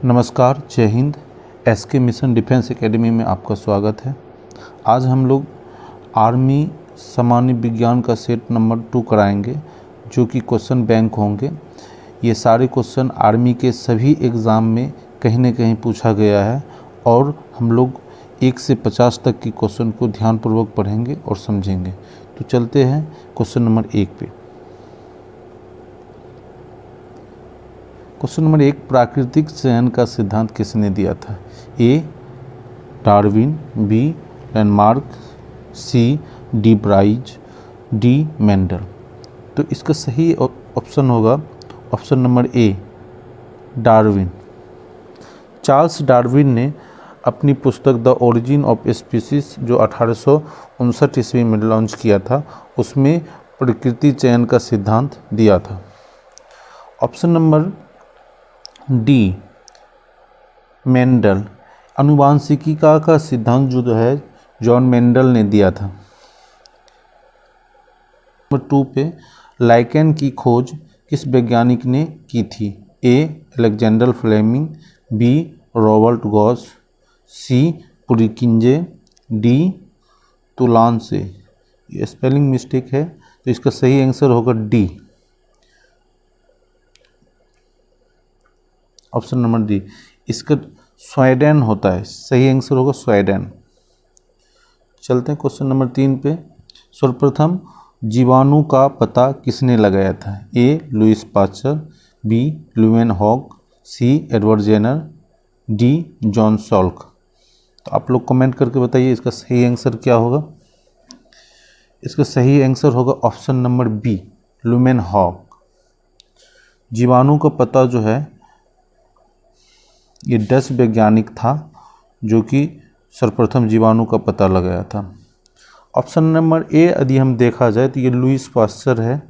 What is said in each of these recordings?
नमस्कार, जय हिंद। एसके मिशन डिफेंस एकेडमी में आपका स्वागत है। आज हम लोग आर्मी सामान्य विज्ञान का सेट नंबर 2 कराएंगे, जो कि क्वेश्चन बैंक होंगे। ये सारे क्वेश्चन आर्मी के सभी एग्ज़ाम में कहीं न कहीं पूछा गया है और हम लोग 1 से 50 तक की क्वेश्चन को ध्यानपूर्वक पढ़ेंगे और समझेंगे। तो चलते हैं क्वेश्चन नंबर 1 पे। क्वेश्चन नंबर 1, प्राकृतिक चयन का सिद्धांत किसने दिया था? A Darwin, B Lamarck, C de Vries, D Mendel. तो इसका सही ऑप्शन होगा option number A Darwin. Charles Darwin ने अपनी पुस्तक द ओरिजिन ऑफ स्पीसीज जो 1859 ईस्वी में लॉन्च किया था, उसमें प्रकृति चयन का सिद्धांत दिया था। Option number D Mendel. आनुवांशिकी का सिद्धांत जो है जॉन मेंडल ने दिया था। नंबर 2 पे लाइकेन की खोज किस वैज्ञानिक ने की थी? A Alexander Fleming, B Robert Gauss, C Purkinje, D Tulasne. ये स्पेलिंग मिस्टेक है, तो इसका सही आंसर होगा डी, ऑप्शन नंबर डी। इसका स्वीडन होता है, सही आंसर होगा स्वीडन। चलते हैं क्वेश्चन नंबर 3 पे। सर्वप्रथम जीवाणु का पता किसने लगाया था? A Louis Pasteur, B Leeuwenhoek, C Edward Jenner, D John Salk. तो आप लोग कमेंट करके बताइए इसका सही आंसर क्या होगा। इसका सही आंसर होगा ऑप्शन नंबर बी ल्यूवेनहॉक। जीवाणु का पता जो है ये डच वैज्ञानिक था जो कि सर्वप्रथम जीवाणु का पता लगाया था। ऑप्शन नंबर ए यदि हम देखा जाए तो ये लुईस पास्चर है।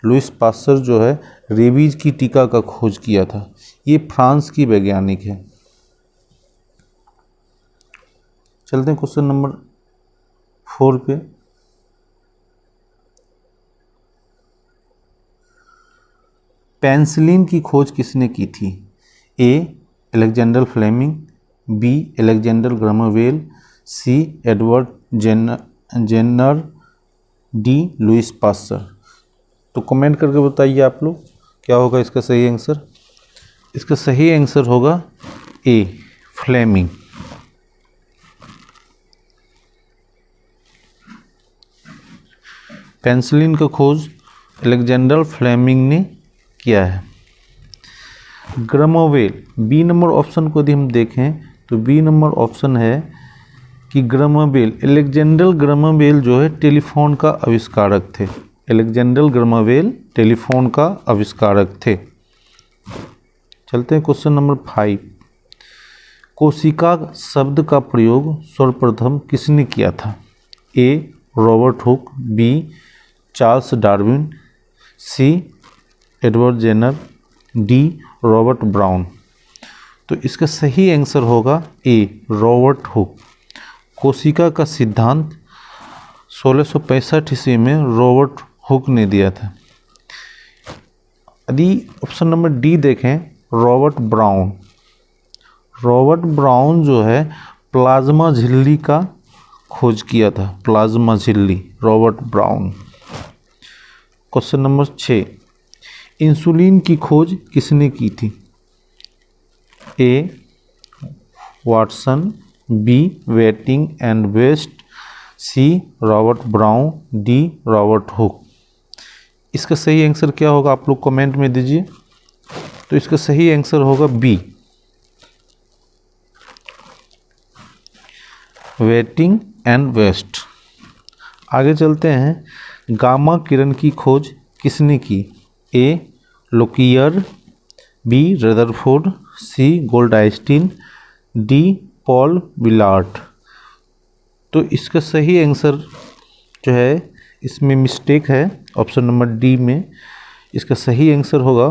लुईस पास्चर जो है रेबीज की टीका का खोज किया था। ये फ्रांस की वैज्ञानिक है। चलते हैं क्वेश्चन नंबर 4 पे। पेनिसिलिन की खोज किसने की थी? A Alexander Fleming, B Alexander Graham, C Edward Jenner, D Louis Pasteur. तो कमेंट करके बताइए आप लोग क्या होगा इसका सही आंसर। इसका सही आंसर होगा ए फ्लेमिंग। पेनिसिलिन का खोज अलेक्जेंडर फ्लेमिंग ने किया है। ग्रामवेल, बी नंबर ऑप्शन को यदि हम देखें तो बी नंबर ऑप्शन है कि ग्रामवेल, अलेक्जेंडर ग्रामवेल जो है टेलीफोन का आविष्कारक थे। अलेक्जेंडर ग्रामवेल टेलीफोन का आविष्कारक थे। चलते हैं क्वेश्चन नंबर 5। कोशिका शब्द का प्रयोग सर्वप्रथम किसने किया था? A Robert Hooke, B Charles Darwin, C Edward Jenner, D Robert Brown. तो इसका सही आंसर होगा ए रॉबर्ट हुक। कोशिका का सिद्धांत 1665 ईस्वी में रॉबर्ट हुक ने दिया था। यदि ऑप्शन नंबर डी देखें रॉबर्ट ब्राउन। रॉबर्ट ब्राउन जो है प्लाज्मा झिल्ली का खोज किया था। प्लाज्मा झिल्ली Robert Brown. Question number 6, insulin की खोज किसने की थी? A Watson, B Banting and Best, C Robert Brown, D Robert Hooke. इसका सही आंसर क्या होगा आप लोग कमेंट में दीजिए। तो इसका सही आंसर होगा बी वेटिंग एंड वेस्ट। आगे चलते हैं। गामा किरण की खोज किसने की? ए लोकियर, बी रदरफोर्ड, सी गोल्डस्टीन, डी पॉल विलार्ट। तो इसका सही आंसर जो है इसमें मिस्टेक है ऑप्शन नंबर डी में। इसका सही आंसर होगा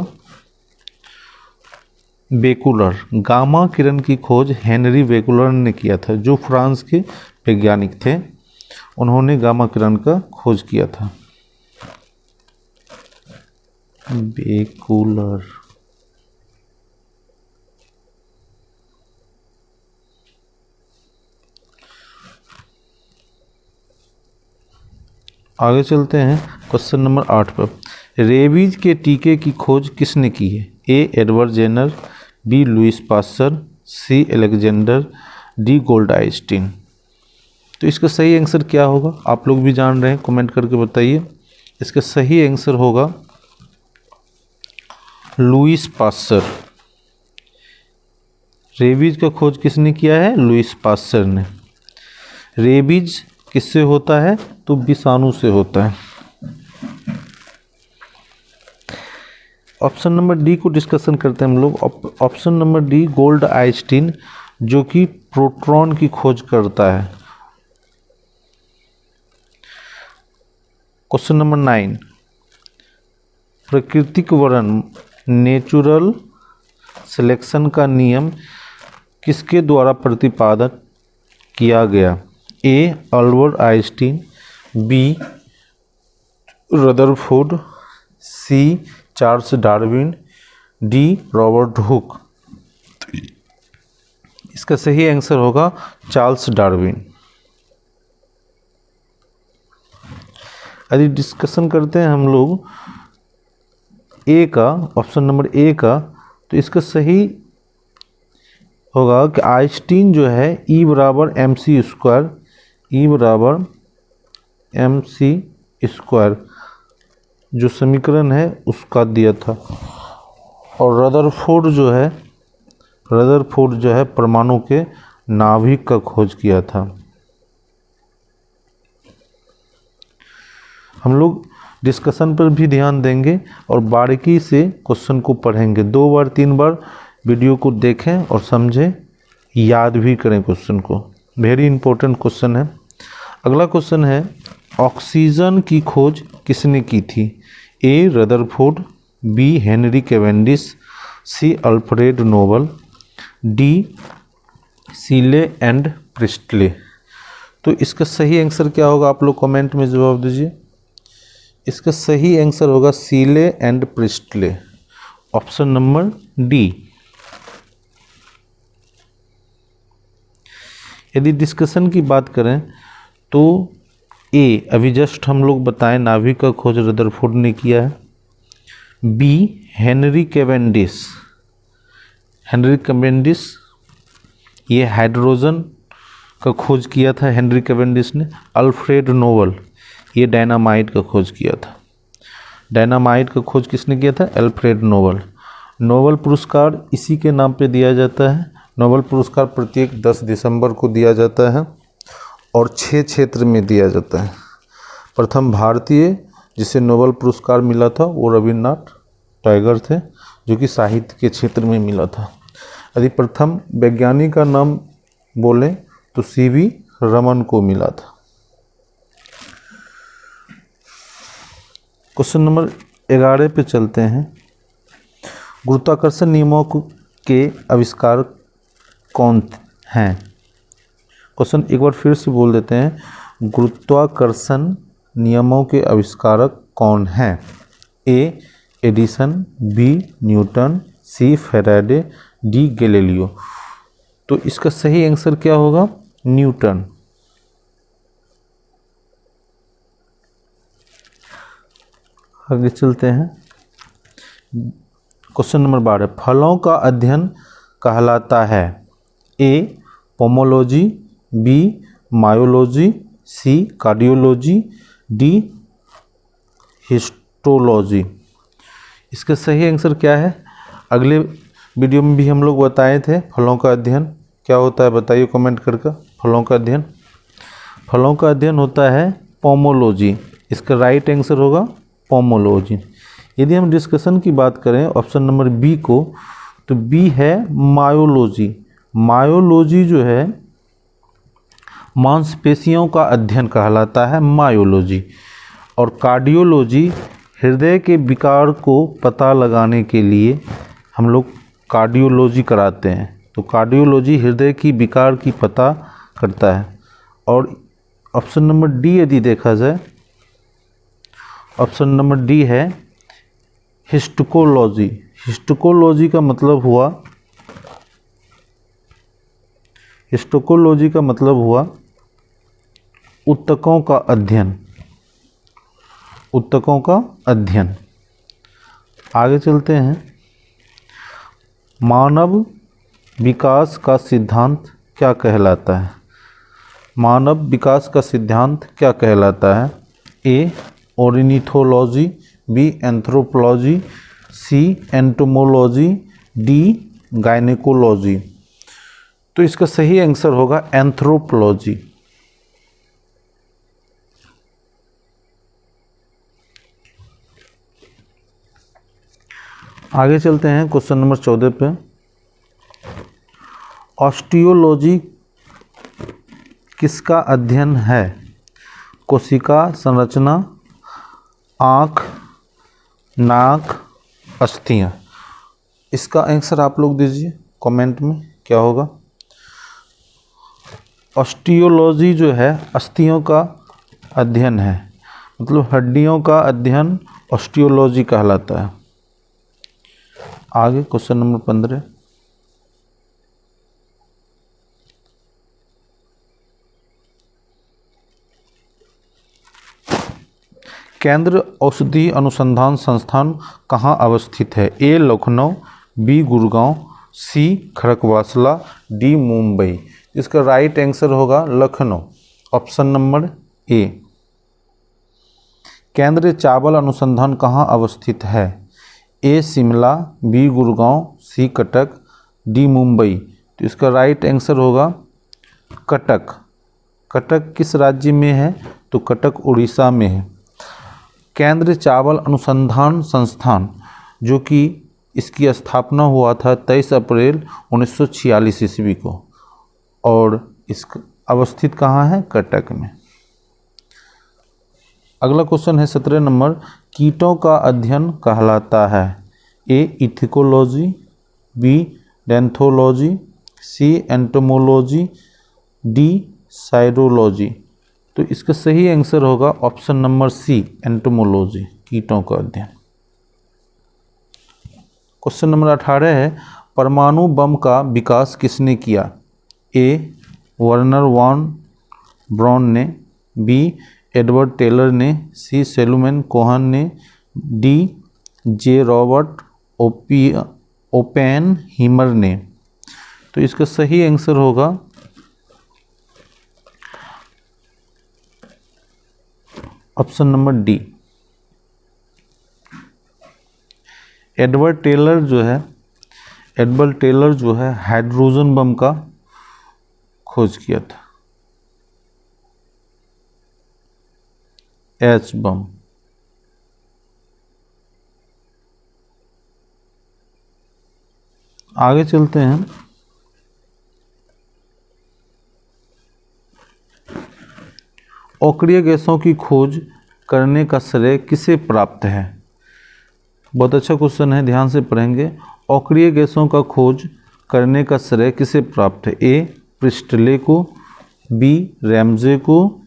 बेकुलर। गामा किरण की खोज हेनरी बेकुलर ने किया था, जो फ्रांस के वैज्ञानिक थे। उन्होंने गामा किरण का खोज किया था। बेकुलर। आगे चलते हैं क्वेश्चन नंबर 8 पर। रेबीज के टीके की खोज किसने की है? A Edward Jenner, B Louis Pasteur, C Alexander, D Gold Einstein. तो इसका सही आंसर क्या होगा? आप लोग भी जान रहे हैं, कमेंट करके बताइए। इसका सही आंसर होगा लुइस पास्चर। रेबीज का खोज किसने किया है? लुइस पास्चर ने। रेबीज किससे होता है? तो विषाणु से होता है। ऑप्शन नंबर डी को डिस्कशन करते हैं हम लोग। Option number D Gold Einstein, जो कि प्रोटॉन की खोज करता है। क्वेश्चन नंबर 9, प्राकृतिक वर्ण नेचुरल सिलेक्शन का नियम किसके द्वारा प्रतिपादित किया गया? A Albert Einstein, B Rutherford, C Charles Darwin, D Robert Hooke. इसका सही आंसर होगा चार्ल्स डार्विन। यदि डिस्कशन करते हैं हम लोग ए का, ऑप्शन नंबर ए का, तो इसका सही होगा कि आइंस्टीन जो है E बराबर एम सी स्क्वायर, E बराबर एम सी स्क्वायर जो समीकरण है उसका दिया था। और रदरफोर्ड जो है परमाणु के नाभिक का खोज किया था। हम लोग डिस्कशन पर भी ध्यान देंगे और बारीकी से क्वेश्चन को पढ़ेंगे। 2 बार 3 बार वीडियो को देखें और समझें, याद भी करें क्वेश्चन को। वेरी इंपॉर्टेंट क्वेश्चन है। अगला क्वेश्चन है, ऑक्सीजन की खोज किसने की थी? A Rutherford, B Henry Cavendish, C Alfred Nobel, D Scheele and Priestley. तो इसका सही आंसर क्या होगा? आप लोग कमेंट में जवाब दीजिए। इसका सही आंसर होगा Scheele and Priestley, option number D. यदि डिस्कशन की बात करें तो ए अभी जस्ट हम लोग बताएं नाभिक का खोज रदरफोर्ड ने किया है। बी हेनरी कैवेंडिश ये हाइड्रोजन का खोज किया था हेनरी कैवेंडिश ने। अल्फ्रेड नोबल ये डायनामाइट का खोज किया था। डायनामाइट का खोज किसने किया था? Alfred Nobel. नोबल पुरस्कार इसी के नाम पे दिया जाता है। नोबल पुरस्कार प्रत्येक 10 दिसंबर को दिया जाता है और 6 क्षेत्र में दिया जाता है। प्रथम भारतीय जिसे नोबल पुरस्कार मिला था वो रविन्द्रनाथ टैगोर थे, जो कि साहित्य के क्षेत्र में मिला था। यदि प्रथम वैज्ञानिक का नाम बोलें तो सीवी रमन को मिला था। क्वेश्चन नंबर 11 पे चलते हैं। गुरुत्वाकर्षण नियमों के आविष्कारक कौन हैं? क्वेश्चन एक बार फिर से बोल देते हैं। गुरुत्वाकर्षण नियमों के आविष्कारक कौन हैं? ए एडिसन, बी न्यूटन, सी फैराडे, डी गैलीलियो। तो इसका सही आंसर क्या होगा? न्यूटन। आगे चलते हैं। क्वेश्चन नंबर 12, फलों का अध्ययन कहलाता है? ए pomology, B myology, C cardiology, D histology. इसका सही आंसर क्या है? अगले वीडियो में भी हम लोग बताए थे फलों का अध्ययन क्या होता है, बताइए कमेंट करके। फलों का अध्ययन होता है पोमोलॉजी। इसका राइट आंसर होगा पोमोलॉजी। यदि हम डिस्कशन की बात करें ऑप्शन नंबर बी को, तो बी है मायोलॉजी। मायोलॉजी जो है मांसपेशियों का अध्ययन कहलाता है मायोलॉजी। और कार्डियोलॉजी हृदय के विकार को पता लगाने के लिए हम लोग कार्डियोलॉजी कराते हैं। तो कार्डियोलॉजी हृदय की विकार की पता करता है। और ऑप्शन नंबर डी यदि देखा जाए, ऑप्शन नंबर डी है हिस्टोकोलॉजी। हिस्टोकोलॉजी का मतलब हुआ ऊतकों का अध्ययन। ऊतकों का अध्ययन। आगे चलते हैं। मानव विकास का सिद्धांत क्या कहलाता है? मानव विकास का सिद्धांत क्या कहलाता है? ए ऑर्निथोलॉजी, बी एंथ्रोपोलॉजी, सी एंटोमोलॉजी, डी गायनेकोलॉजी। तो इसका सही आंसर होगा एंथ्रोपोलॉजी। आगे चलते हैं क्वेश्चन नंबर 14 पे। ऑस्टियोलॉजी किसका अध्ययन है? कोशिका संरचना, आँख, नाक, अस्थियाँ। इसका आंसर आप लोग दीजिए कमेंट में, क्या होगा? ऑस्टियोलॉजी जो है अस्थियों का अध्ययन है, मतलब हड्डियों का अध्ययन ऑस्टियोलॉजी कहलाता है। आगे क्वेश्चन नंबर 15। केंद्र औषधि अनुसंधान संस्थान कहाँ अवस्थित है? ए लखनऊ, बी गुड़गांव, सी खड़गवासला, डी मुंबई। इसका राइट आंसर होगा लखनऊ, ऑप्शन नंबर ए। केंद्रीय चावल अनुसंधान कहाँ अवस्थित है? ए शिमला, बी गुड़गांव, सी कटक, डी मुंबई। तो इसका राइट आंसर होगा कटक। कटक किस राज्य में है? तो कटक उड़ीसा में है। केंद्रीय चावल अनुसंधान संस्थान जो कि इसकी स्थापना हुआ था 23 अप्रैल 1946 ईस्वी को, और इस अवस्थित कहाँ है? कटक में। अगला क्वेश्चन है 17 नंबर। कीटों का अध्ययन कहलाता है? ए इथिकोलॉजी, बी डेंथोलॉजी, सी एंटोमोलॉजी, डी साइरोलॉजी। तो इसका सही आंसर होगा ऑप्शन नंबर सी एंटोमोलॉजी, कीटों का अध्ययन। क्वेश्चन नंबर 18 है। परमाणु बम का विकास किसने किया? ए वर्नर वॉन ब्राउन ने, बी एडवर्ड टेलर ने, सी सैल्यूमन कोहन ने, डी जे रॉबर्ट ओपेनहीमर ने। तो इसका सही आंसर होगा option number D. Edward Teller जो है हाइड्रोजन बम का खोज किया था, एच बम। आगे चलते हैं। अक्रिय गैसों की खोज करने का श्रेय किसे प्राप्त है? बहुत अच्छा क्वेश्चन है, ध्यान से पढ़ेंगे। अक्रिय गैसों का खोज करने का श्रेय किसे प्राप्त है? ए प्रिस्टले को, बी रैमजे को,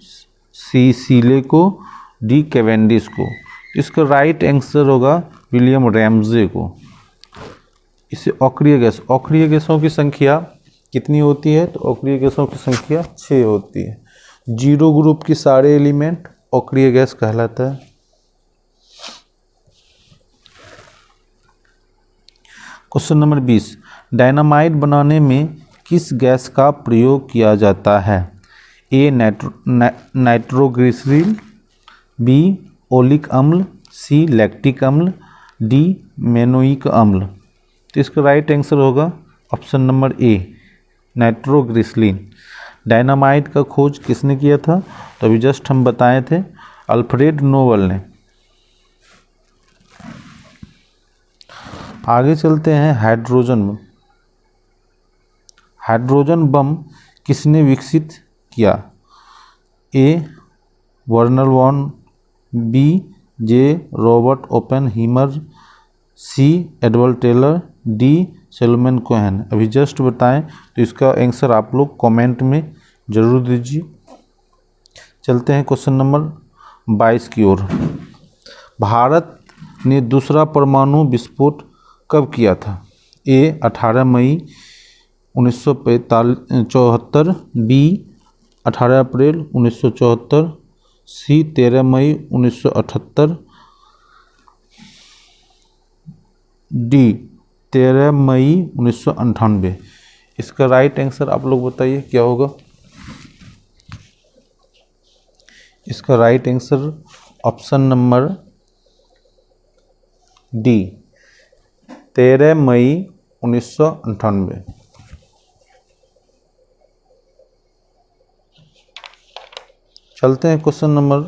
सी सीले को, डी कैवेंडिश को। इसका राइट आंसर होगा विलियम रैमजे को। इसे अक्रिय गैसों की संख्या कितनी होती है? तो अक्रिय गैसों की संख्या 6 होती है। जीरो ग्रुप की सारे एलिमेंट अक्रिय गैस कहलाता है। Question number 20। डायनामाइट बनाने में किस गैस का प्रयोग किया जाता है? ए नाइट्रोग्लिसरीन, बी ओलिक अम्ल, सी लैक्टिक अम्ल, डी मेनोइक अम्ल। तो इसका राइट आंसर होगा option number A nitroglycerin. Dynamite का खोज किसने किया था? तो अभी जस्ट हम बताए थे, अल्फ्रेड नोबल ने। आगे चलते हैं हाइड्रोजन बम किसने विकसित किया? A Werner von, B J Robert Oppenheimer, C Edward Teller, D Salomon Cohen. अभी जस्ट बताएं, तो इसका आंसर आप लोग कमेंट में जरूर दीजिए। चलते हैं क्वेश्चन नंबर 22 की ओर। भारत ने दूसरा परमाणु विस्फोट कब किया था? ए 18 मई 1974, बी 18 अप्रैल 1974, सी 13 मई 1978, डी 13 मई 1998। इसका राइट आंसर आप लोग बताइए क्या होगा। इसका right answer option number D 13 मई 1998। चलते हैं क्वेश्चन नंबर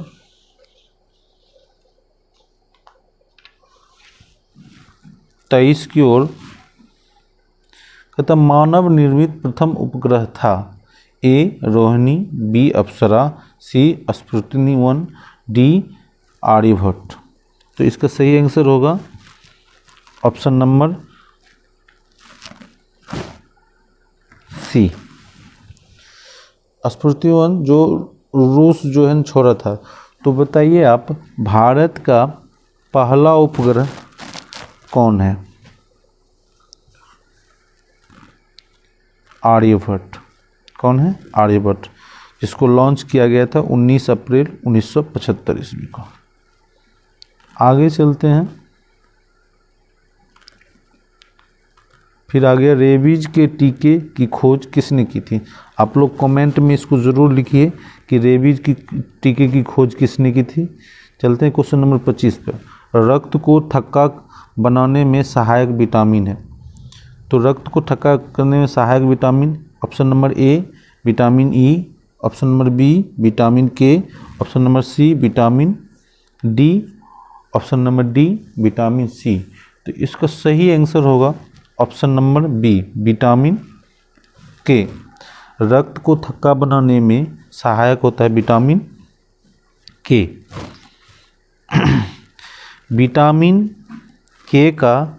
23 की ओर। कहता मानव निर्मित प्रथम उपग्रह था ए रोहिणी, बी अप्सरा, सी स्पुतनिक 1, डी आर्यभट्ट। तो इसका सही आंसर होगा ऑप्शन नंबर सी स्पुतनिक 1 जो रूस जो है छोड़ा था। तो बताइए आप भारत का पहला उपग्रह कौन है। आर्यभट्ट। कौन है? आर्यभट्ट, जिसको लॉन्च किया गया था 19 अप्रैल 1975 ईस्वी को। आगे चलते हैं। फिर आ गया रेबीज के टीके की खोज किसने की थी। आप लोग कमेंट में इसको ज़रूर लिखिए कि रेबीज की टीके की खोज किसने की थी। चलते हैं क्वेश्चन नंबर 25 पे। रक्त को थक्का बनाने में सहायक विटामिन है। तो रक्त को थक्का करने में सहायक vitamin option number A vitamin E, option number B vitamin K, option number C vitamin D, option number D vitamin C. तो इसका सही आंसर होगा ऑप्शन नंबर बी विटामिन के। रक्त को थक्का बनाने में सहायक होता है विटामिन के। विटामिन के का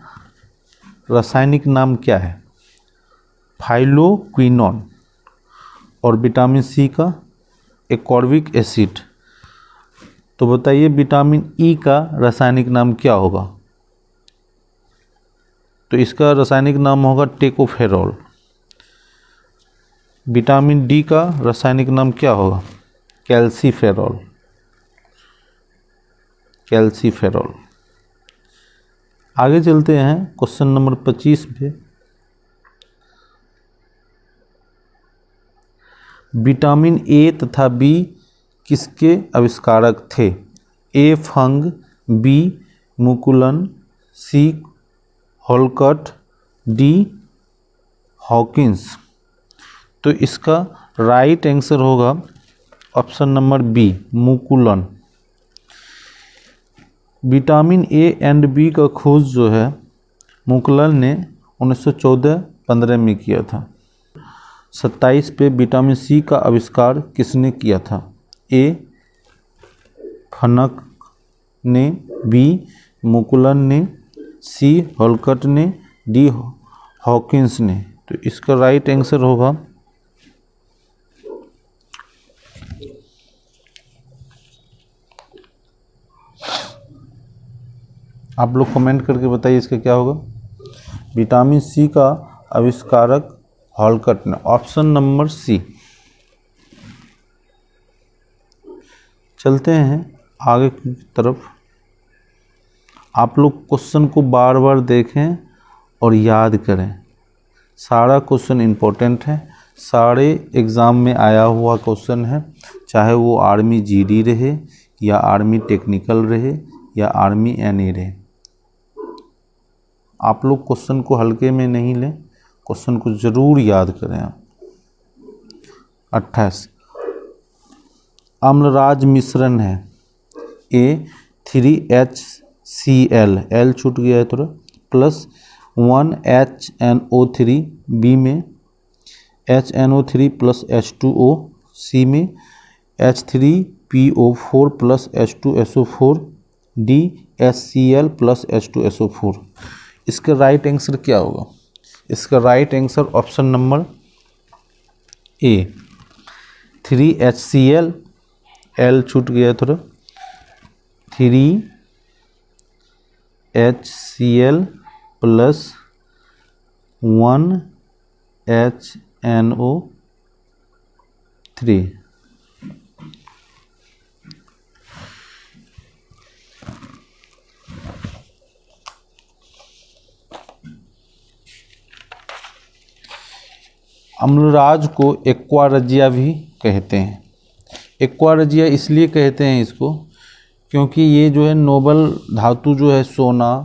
रासायनिक नाम क्या है। फाइलोक्विनोन। और विटामिन सी का एस्कॉर्बिक एसिड। तो बताइए विटामिन ई का रासायनिक नाम क्या होगा। तो इसका रासायनिक नाम होगा टेकोफेरॉल। विटामिन डी का रासायनिक नाम क्या होगा। कैल्सीफेरॉल। कैल्सीफेरॉल। आगे चलते हैं क्वेश्चन नंबर 25 पे। विटामिन ए तथा बी किसके आविष्कारक थे। A Funk, B McCollum, C Holst, D Hawkins. तो इसका राइट आंसर होगा option number B McCollum. Vitamin A and B का खोज जो है मुकुलन ने 1914-15 में किया था। 27 पे विटामिन सी का आविष्कार किसने किया था। ए फनक ने, बी मुकुलन ने, सी होलकट ने, डी हॉकिंस ने। तो इसका राइट आंसर होगा आप लोग कमेंट करके बताइए इसका क्या होगा। विटामिन सी का आविष्कारक होलकट ने, ऑप्शन नंबर सी। चलते हैं आगे की तरफ। आप लोग क्वेश्चन को बार बार देखें और याद करें। सारा क्वेश्चन इम्पोर्टेंट है, सारे एग्ज़ाम में आया हुआ क्वेश्चन है, चाहे वो आर्मी जीडी रहे या आर्मी टेक्निकल रहे या आर्मी एनए रहे। आप लोग क्वेश्चन को हल्के में नहीं लें, क्वेश्चन को ज़रूर याद करें आप। 28 अम्लराज मिश्रण है। ए 3HCl, एल छूट गया है थोड़ा, प्लस 1HNO3, बी में HNO3 प्लस H2O, सी में H3PO4 plus H2SO4, D HCl plus H2SO4। इसका राइट आंसर क्या होगा। इसका राइट आंसर ऑप्शन नंबर ए 3HCl, एल छूट गया थोड़ा, 3HCl प्लस 1HNO3। अम्लराज को एक्वारजिया भी कहते हैं। एक्वारजिया इसलिए कहते हैं इसको क्योंकि ये जो है नोबल धातु जो है सोना,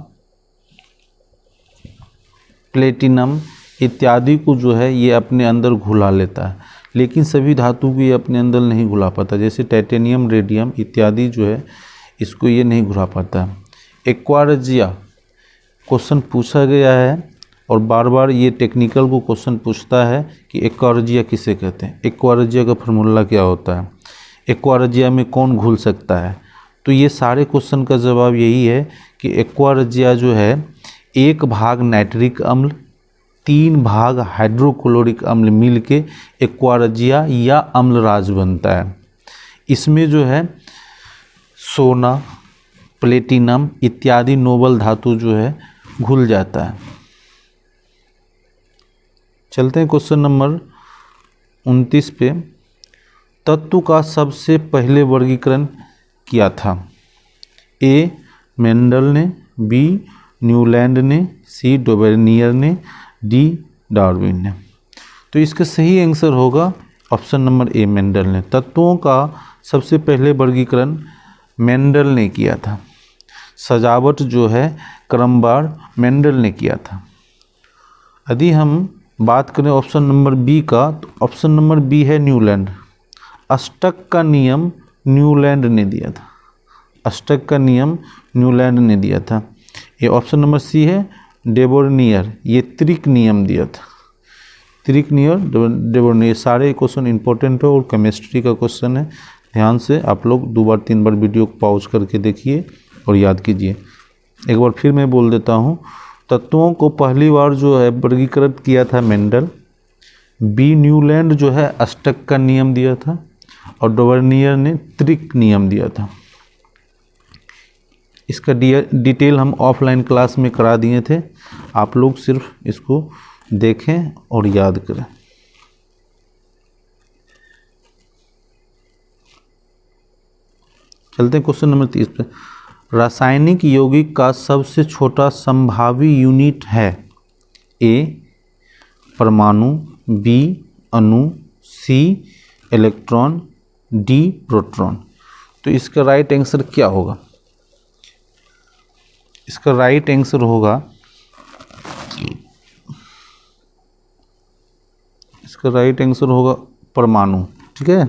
प्लेटिनम इत्यादि को जो है ये अपने अंदर घुला लेता है, लेकिन सभी धातु को ये अपने अंदर नहीं घुला पाता। जैसे टाइटेनियम, रेडियम इत्यादि जो है इसको ये नहीं घुला पाता। एक्वारजिया क्वेश्चन पूछा गया है और बार बार ये टेक्निकल को क्वेश्चन पूछता है कि एक्वारजिया किसे कहते हैं, एक्वारजिया का फार्मूला क्या होता है, एक्वारजिया में कौन घुल सकता है। तो ये सारे क्वेश्चन का जवाब यही है कि एक्वारजिया जो है 1 भाग नाइट्रिक अम्ल 3 भाग हाइड्रोक्लोरिक अम्ल मिलके एक्वारजिया या अम्लराज बनता है। इसमें जो है सोना, प्लेटिनम इत्यादि नोबल धातु जो है घुल जाता है। चलते हैं क्वेश्चन नंबर 29 पे। तत्व का सबसे पहले वर्गीकरण किया था? ए मेंडल ने, बी न्यूलैंड ने, सी डोबेर्नियर ने, डी डार्विन ने। तो इसका सही आंसर होगा ऑप्शन नंबर ए मेंडल ने। तत्वों का सबसे पहले वर्गीकरण मेंडल ने किया था। सजावट जो है क्रमवार मेंडल ने किया था। यदि हम बात करें ऑप्शन नंबर बी का, तो ऑप्शन नंबर बी है न्यूलैंड। अष्टक का नियम न्यूलैंड ने दिया था। अष्टक का नियम न्यूलैंड ने दिया था। ये ऑप्शन नंबर सी है डेबोर्नियर, ये त्रिक नियम दिया था। त्रिक नियम डेबोर्नियर। सारे क्वेश्चन इंपॉर्टेंट है और केमिस्ट्री का क्वेश्चन है। ध्यान से आप लोग 2 बार 3 बार वीडियो को पॉज करके देखिए और याद कीजिए। एक बार फिर मैं बोल देता हूँ। तत्वों को पहली बार जो है वर्गीकृत किया था मेंडल। बी न्यूलैंड जो है अष्टक का नियम दिया था और डोबर्नियर ने त्रिक नियम दिया था। इसका डिटेल हम ऑफलाइन क्लास में करा दिए थे। आप लोग सिर्फ इसको देखें और याद करें। चलते हैं क्वेश्चन नंबर 30 पे। रासायनिक यौगिक का सबसे छोटा संभावी यूनिट है? ए परमाणु, बी अणु, सी इलेक्ट्रॉन, डी प्रोटॉन। तो इसका राइट आंसर क्या होगा? इसका राइट आंसर होगा, इसका राइट आंसर होगा परमाणु। ठीक है।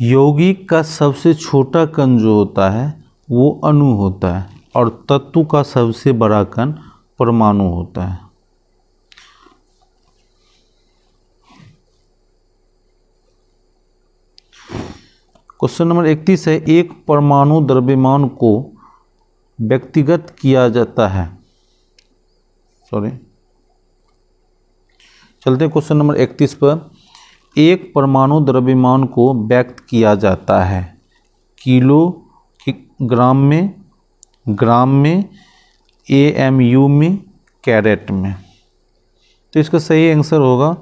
यौगिक का सबसे छोटा कण जो होता है वो अणु होता है और तत्व का सबसे बड़ा कण परमाणु होता है। क्वेश्चन नंबर 31 है। एक परमाणु द्रव्यमान को व्यक्तिगत किया जाता है। चलते हैं क्वेश्चन नंबर 31 पर। एक परमाणु द्रव्यमान को व्यक्त किया जाता है किलोग्राम में, ग्राम में, एएमयू में, कैरेट में। तो इसका सही आंसर होगा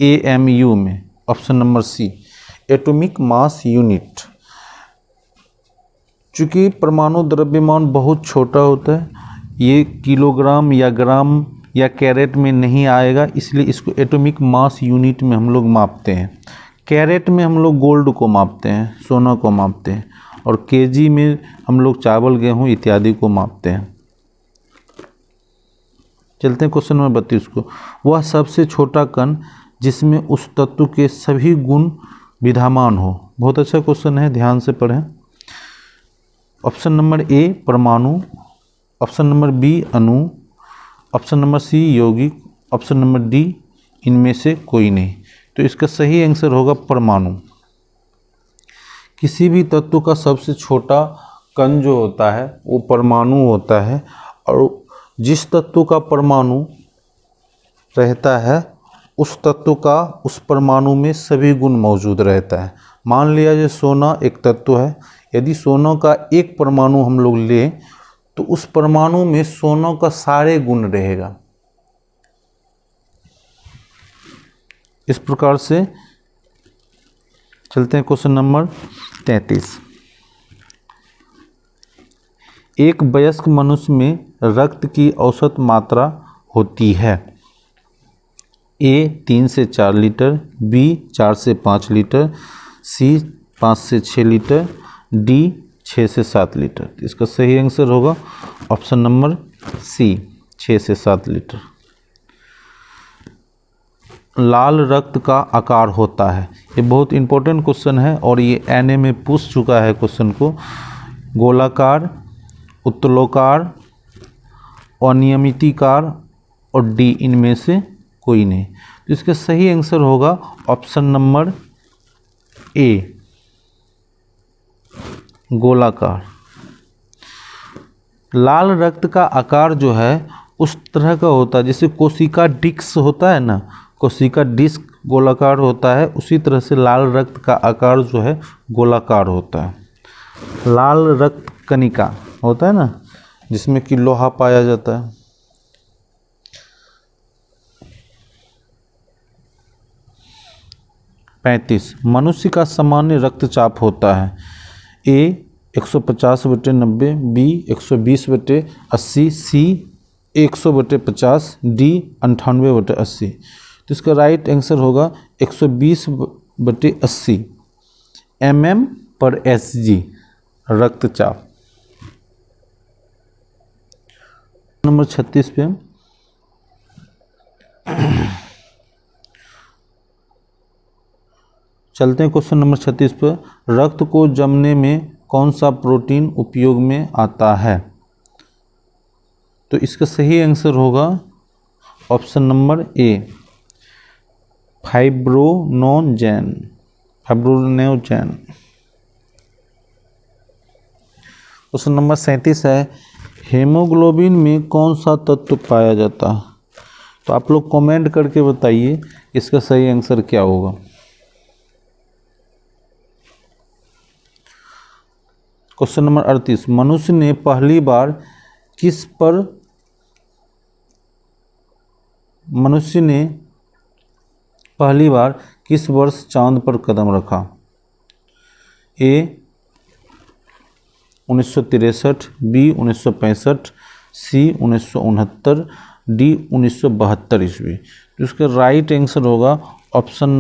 एएमयू में, option number C atomic mass unit. चूँकि परमाणु द्रव्यमान बहुत छोटा होता है, ये किलोग्राम या ग्राम या कैरेट में नहीं आएगा, इसलिए इसको एटॉमिक मास यूनिट में हम लोग मापते हैं। कैरेट में हम लोग गोल्ड को मापते हैं, सोना को मापते हैं, और केजी में हम लोग चावल, गेहूं इत्यादि को मापते हैं। चलते हैं क्वेश्चन नंबर 32 को। वह सबसे छोटा कण जिसमें उस तत्व के सभी गुण विद्यमान हो। बहुत अच्छा क्वेश्चन है, ध्यान से पढ़ें। ऑप्शन नंबर ए परमाणु, ऑप्शन नंबर बी अणु, ऑप्शन नंबर सी यौगिक, ऑप्शन नंबर डी इनमें से कोई नहीं। तो इसका सही आंसर होगा परमाणु। किसी भी तत्व का सबसे छोटा कण जो होता है वो परमाणु होता है, और जिस तत्व का परमाणु रहता है उस तत्व का उस परमाणु में सभी गुण मौजूद रहता है। मान लिया जो सोना एक तत्व है, यदि सोना का एक परमाणु हम लोग लें तो उस परमाणु में सोना का सारे गुण रहेगा। इस प्रकार से चलते हैं क्वेश्चन नंबर 33। एक वयस्क मनुष्य में रक्त की औसत मात्रा होती है? ए 3 से 4 लीटर, बी 4 से 5 लीटर, सी 5 से 6 लीटर, डी 6 से 7 लीटर। इसका सही आंसर होगा ऑप्शन नंबर सी 6 से 7 लीटर। लाल रक्त का आकार होता है, ये बहुत इंपॉर्टेंट क्वेश्चन है और ये एनए में पूछ चुका है क्वेश्चन को। गोलाकार, उत्तलोकार, अनियमितीकार और डी इनमें से कोई नहीं। तो इसका सही आंसर होगा ऑप्शन नंबर ए गोलाकार। लाल रक्त का आकार जो है उस तरह का होता है जैसे कोशिका डिस्क होता है ना, कोशिका डिस्क गोलाकार होता है, उसी तरह से लाल रक्त का आकार जो है गोलाकार होता है। लाल रक्त कणिका होता है ना जिसमें कि लोहा पाया जाता है। पैंतीस, मनुष्य का सामान्य रक्तचाप होता है। ए 150/90, बी 120/80, सी 100/50, डी 98/80। तो इसका राइट आंसर होगा 120/80 mm/Hg रक्तचाप। नंबर 36 पे चलते हैं। क्वेश्चन नंबर 36 पर, रक्त को जमने में कौन सा प्रोटीन उपयोग में आता है? तो इसका सही आंसर होगा option number A fibrinogen. Question number 37 है, हेमोग्लोबिन में कौन सा तत्व पाया जाता है? तो आप लोग कमेंट करके बताइए इसका सही आंसर क्या होगा। क्वेश्चन नंबर 38, मनुष्य ने पहली बार किस वर्ष चांद पर कदम रखा? ए 1963, बी 1965, सी 1969, डी 1972 ईस्वी। तो इसका राइट आंसर होगा ऑप्शन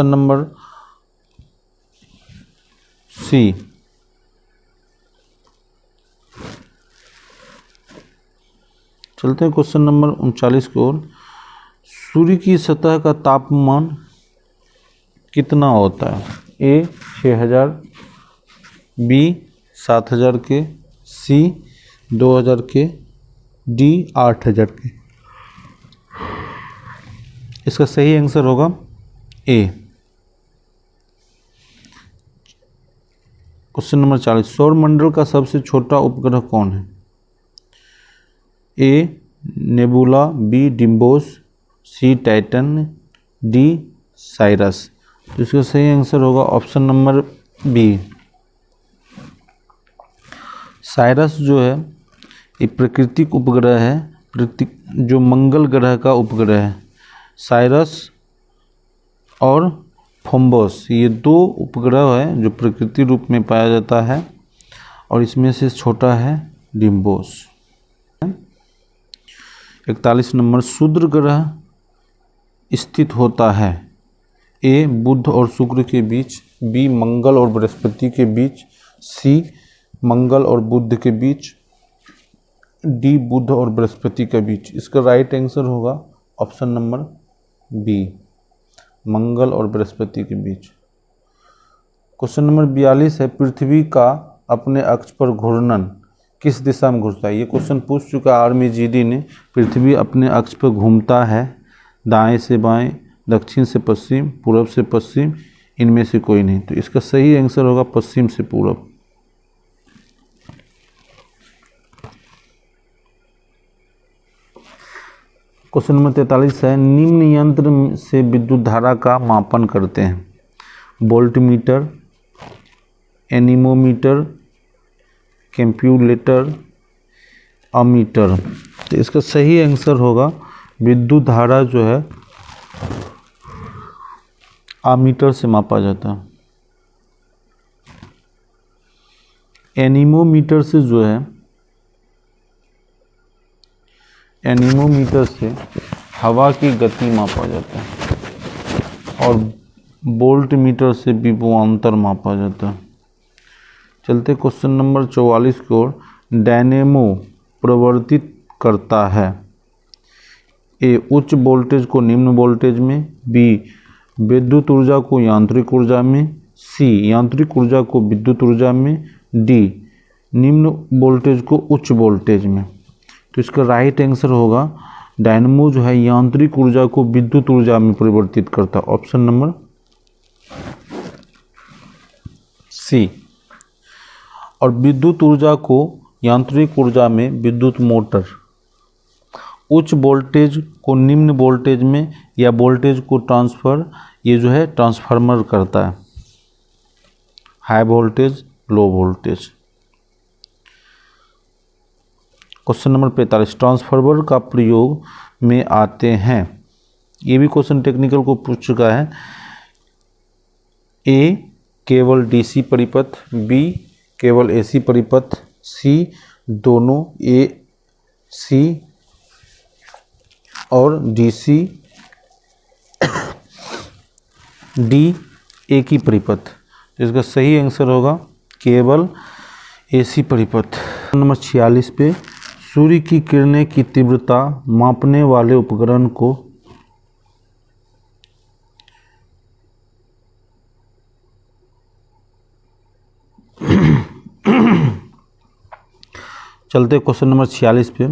नंबर सी। चलते हैं क्वेश्चन नंबर 39 की ओर। सूर्य की सतह का तापमान कितना होता है? ए 6000, बी 7000 के, सी 2000 के, डी 8000 के। इसका सही आंसर होगा ए। क्वेश्चन नंबर 40, सौरमंडल का सबसे छोटा उपग्रह कौन है? ए नेबुला, बी डिम्बोस, सी टाइटन, डी साइरस। तो इसका सही आंसर होगा ऑप्शन नंबर बी साइरस। जो है ये प्राकृतिक उपग्रह है, जो मंगल ग्रह का उपग्रह है। साइरस और फोम्बस ये दो उपग्रह है जो प्रकृति रूप में पाया जाता है और इसमें से छोटा है डिम्बोस। 41 नंबर, क्षुद्र ग्रह स्थित होता है। ए बुध और शुक्र के बीच, बी मंगल और बृहस्पति के बीच, सी मंगल और बुध के बीच, डी बुध और बृहस्पति के बीच। इसका राइट आंसर होगा ऑप्शन नंबर बी मंगल और बृहस्पति के बीच। क्वेश्चन नंबर 42 है, पृथ्वी का अपने अक्ष पर घूर्णन किस दिशा में घूमता है? ये क्वेश्चन पूछ चुका आर्मी जीडी ने। पृथ्वी अपने अक्ष पर घूमता है दाएं से बाएं, दक्षिण से पश्चिम, पूरब से पश्चिम, इनमें से कोई नहीं। तो इसका सही आंसर होगा पश्चिम से पूरब। क्वेश्चन नंबर 43 है, निम्न यंत्र से विद्युत धारा का मापन करते हैं। Voltmeter, anemometer, calculator, ammeter. तो इसका सही आंसर होगा विद्युत धारा जो है अमीटर से मापा जाता है। एनीमोमीटर से जो है एनीमोमीटर से हवा की गति मापा जाता है और वोल्ट मीटर से विभवांतर मापा जाता है। चलते क्वेश्चन नंबर 44 की ओर। डायनेमो प्रवर्तित करता है ए उच्च वोल्टेज को निम्न वोल्टेज में, बी विद्युत ऊर्जा को यांत्रिक ऊर्जा में, सी यांत्रिक ऊर्जा को विद्युत ऊर्जा में, डी निम्न वोल्टेज को उच्च वोल्टेज में। तो इसका राइट आंसर होगा डायनेमो जो है यांत्रिक ऊर्जा को विद्युत ऊर्जा में परिवर्तित करता है, ऑप्शन नंबर सी। और विद्युत ऊर्जा को यांत्रिक ऊर्जा में विद्युत मोटर उच्च वोल्टेज को निम्न वोल्टेज में या वोल्टेज को ट्रांसफर ये जो है ट्रांसफार्मर करता है, high voltage low voltage. Question number 45 transformer का प्रयोग में आते हैं। ये भी क्वेश्चन टेक्निकल को पूछ चुका है। ए केवल डीसी परिपथ, बी केवल एसी परिपथ, सी दोनों एसी और डीसी, डी एक ही परिपथ। इसका सही आंसर होगा केवल एसी परिपथ। नंबर 46 पे सूर्य की किरणें की तीव्रता मापने वाले उपकरण को चलते क्वेश्चन नंबर 46 पे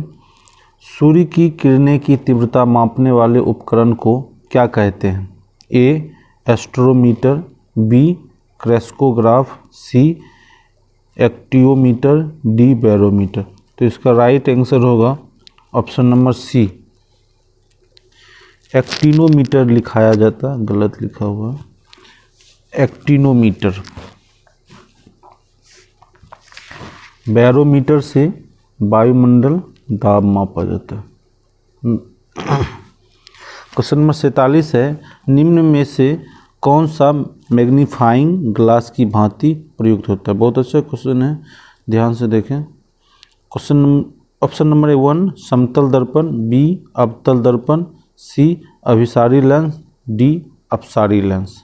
सूर्य की किरणें की तीव्रता मापने वाले उपकरण को क्या कहते हैं? ए एस्ट्रोमीटर, बी क्रेस्कोग्राफ, सी एक्टियोमीटर, डी बैरोमीटर। तो इसका राइट आंसर होगा ऑप्शन नंबर सी एक्टिनोमीटर लिखाया जाता, गलत लिखा हुआ है, एक्टिनोमीटर। बैरोमीटर से वायुमंडल दाब मापा जाता है। क्वेश्चन नंबर 47 है निम्न में से कौन सा मैग्नीफाइंग ग्लास की भांति प्रयुक्त होता है? बहुत अच्छा क्वेश्चन है, ध्यान से देखें। क्वेश्चन ऑप्शन नंबर 1 समतल दर्पण, बी अवतल दर्पण, सी अभिसारी लेंस, डी अपसारी लेंस।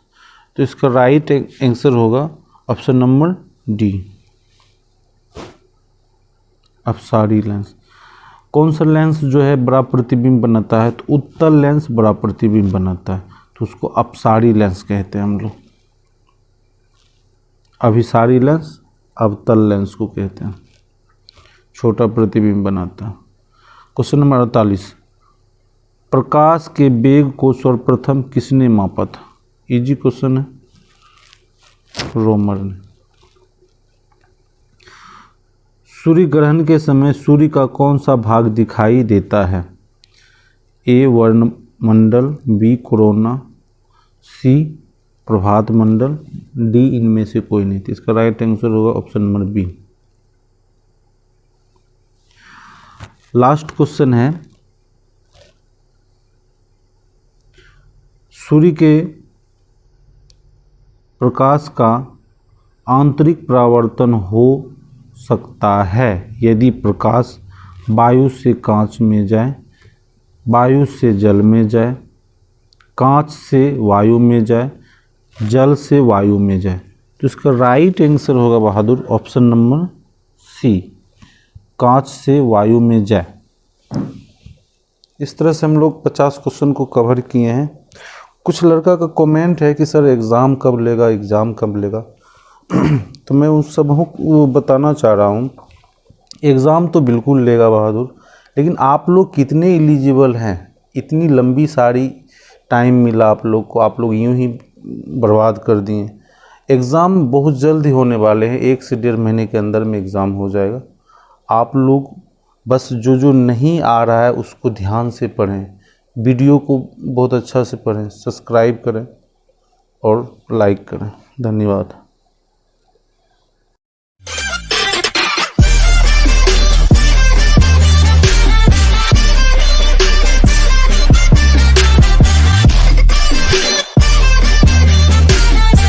तो इसका राइट आंसर होगा ऑप्शन नंबर डी अपसारी लेंस। कौन सा लेंस जो है बड़ा प्रतिबिंब बनाता है? तो उत्तल लेंस बड़ा प्रतिबिंब बनाता है, तो उसको अपसारी लेंस कहते हैं हम लोग। अभिसारी लेंस अवतल लेंस को कहते हैं, छोटा प्रतिबिंब बनाता है। क्वेश्चन नंबर 48 प्रकाश के वेग को सर्वप्रथम किसने मापा था? इजी क्वेश्चन है, रोमर ने। सूर्य ग्रहण के समय सूर्य का कौन सा भाग दिखाई देता है? ए वर्णमंडल, बी कोरोना, सी प्रभात मंडल, डी इनमें से कोई नहीं। तो इसका राइट आंसर होगा option number B. Last question है सूर्य के प्रकाश का आंतरिक परावर्तन हो सकता है यदि प्रकाश वायु से कांच में जाए, वायु से जल में जाए, कांच से वायु में जाए, जल से वायु में जाए। तो इसका राइट आंसर होगा बहादुर ऑप्शन नंबर सी कांच से वायु में जाए। इस तरह से हम लोग 50 क्वेश्चन को कवर किए हैं। कुछ लड़का का कमेंट है कि सर एग्ज़ाम कब लेगा, एग्ज़ाम कब लेगा। तो मैं उन सब को बताना चाह रहा हूँ एग्ज़ाम तो बिल्कुल लेगा बहादुर, लेकिन आप लोग कितने एलिजिबल हैं? इतनी लंबी सारी टाइम मिला आप लोग को, आप लोग यूं ही बर्बाद कर दिए। एग्ज़ाम बहुत जल्द ही होने वाले हैं, 1 से 1.5 महीने के अंदर में एग्ज़ाम हो जाएगा। आप लोग बस जो नहीं आ रहा है उसको ध्यान से पढ़ें, वीडियो को बहुत अच्छा से पढ़ें, सब्सक्राइब करें और लाइक करें। धन्यवाद।